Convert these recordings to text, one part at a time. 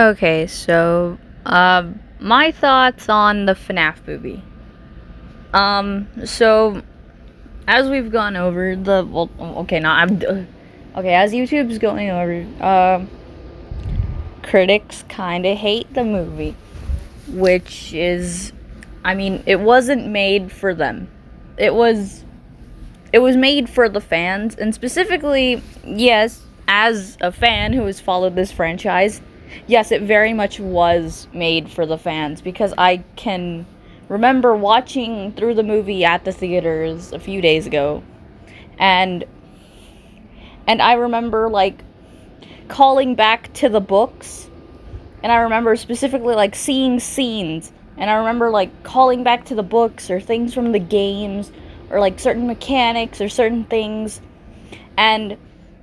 Okay, so my thoughts on the FNAF movie. So as we've gone over as YouTube's going over, critics kind of hate the movie, which is, I mean, it wasn't made for them. It was made for the fans, and specifically, yes, as a fan who has followed this franchise, yes, it very much was made for the fans, because I can remember watching through the movie at the theaters a few days ago, and I remember like calling back to the books, and I remember specifically like seeing scenes, and I remember like calling back to the books or things from the games, or like certain mechanics or certain things. And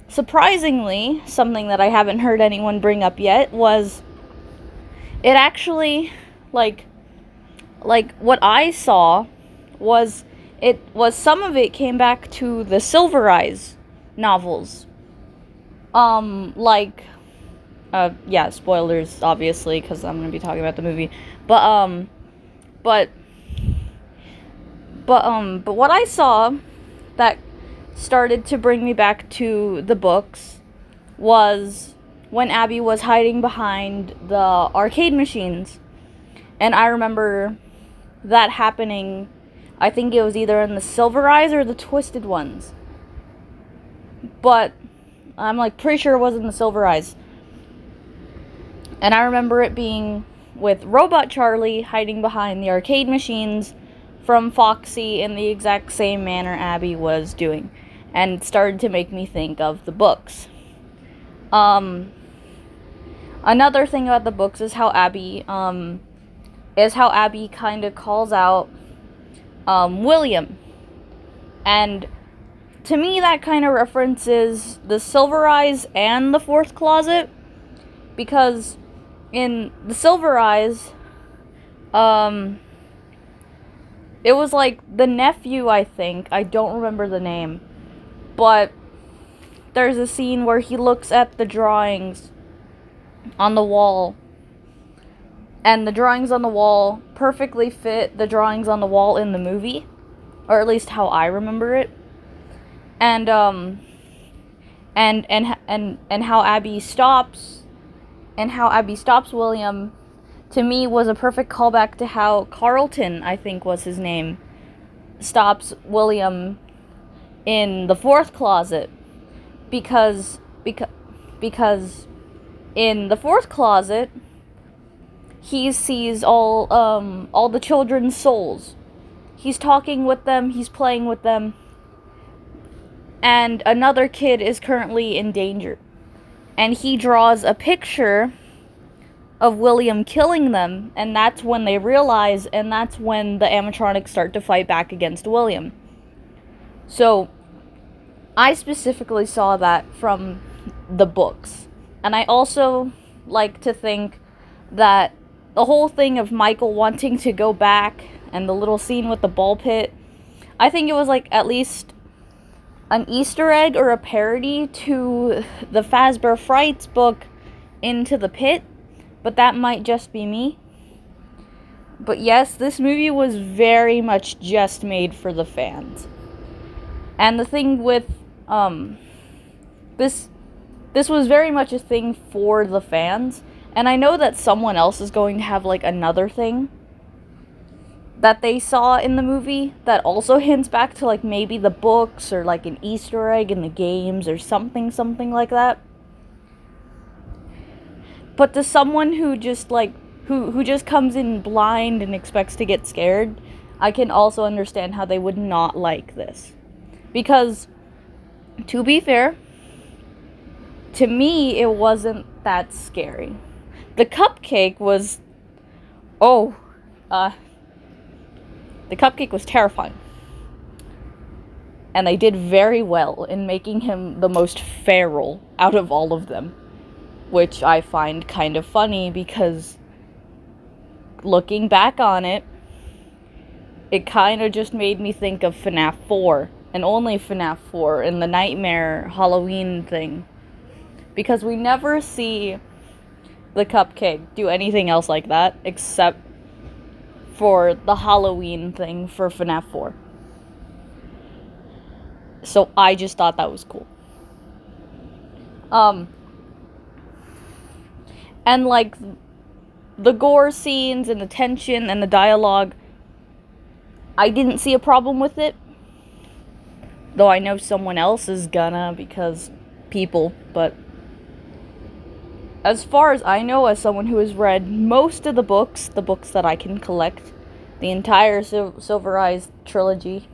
surprisingly, something that I haven't heard anyone bring up yet was it actually, like what I saw was, it was, some of it came back to the Silver Eyes novels. Like, yeah, spoilers, obviously, because I'm gonna be talking about the movie. But, but, but what I saw that started to bring me back to the books was when Abby was hiding behind the arcade machines. And I remember that happening, I think it was either in the Silver Eyes or the Twisted Ones. But I'm like pretty sure it was in the Silver Eyes. And I remember it being with Robot Charlie hiding behind the arcade machines from Foxy in the exact same manner Abby was doing. And it started to make me think of the books. Another thing about the books is how Abby kind of calls out William. And to me, that kind of references the Silver Eyes and the Fourth Closet, because in the Silver Eyes, it was like the nephew, I think. I don't remember the name. But there's a scene where he looks at the drawings on the wall, and the drawings on the wall perfectly fit the drawings on the wall in the movie, or at least how I remember it. And and how Abby stops William, to me, was a perfect callback to how Carlton, I think was his name, stops William in the Fourth Closet, because in the Fourth Closet he sees all the children's souls. He's talking with them, he's playing with them, and another kid is currently in danger. And he draws a picture of William killing them, and that's when they realize, and that's when the animatronics start to fight back against William. So, I specifically saw that from the books. And I also like to think that the whole thing of Michael wanting to go back, and the little scene with the ball pit, I think it was like at least an Easter egg or a parody to the Fazbear Frights book, Into the Pit, but that might just be me. But yes, this movie was very much just made for the fans. And the thing with this was very much a thing for the fans, and I know that someone else is going to have like another thing that they saw in the movie that also hints back to like maybe the books, or like an Easter egg in the games, or something like that. But to someone who just like who just comes in blind and expects to get scared, I can also understand how they would not like this. Because, to be fair, to me it wasn't that scary. The cupcake was the cupcake was terrifying. And they did very well in making him the most feral out of all of them, which I find kind of funny, because looking back on it, it kind of just made me think of FNAF 4, and only FNAF 4, and the Nightmare Halloween thing. Because we never see the cupcake do anything else like that except for the Halloween thing for FNAF 4. So I just thought that was cool. And like the gore scenes and the tension and the dialogue, I didn't see a problem with it. Though I know someone else is gonna, because people, but as far as I know, as someone who has read most of the books that I can collect, the entire Silver Eyes trilogy,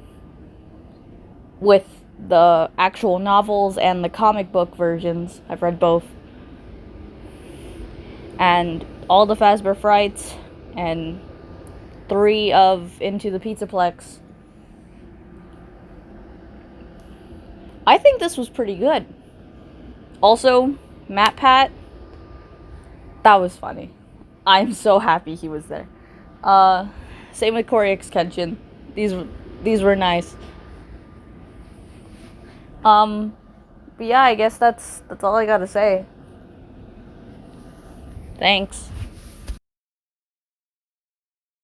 with the actual novels and the comic book versions, I've read both, and all the Fazbear Frights, and 3 of Into the Pizzaplex, I think this was pretty good. Also, Matt Pat, that was funny. I'm so happy he was there. Same with Corey Extension. These were nice. But yeah, I guess that's all I gotta say. Thanks.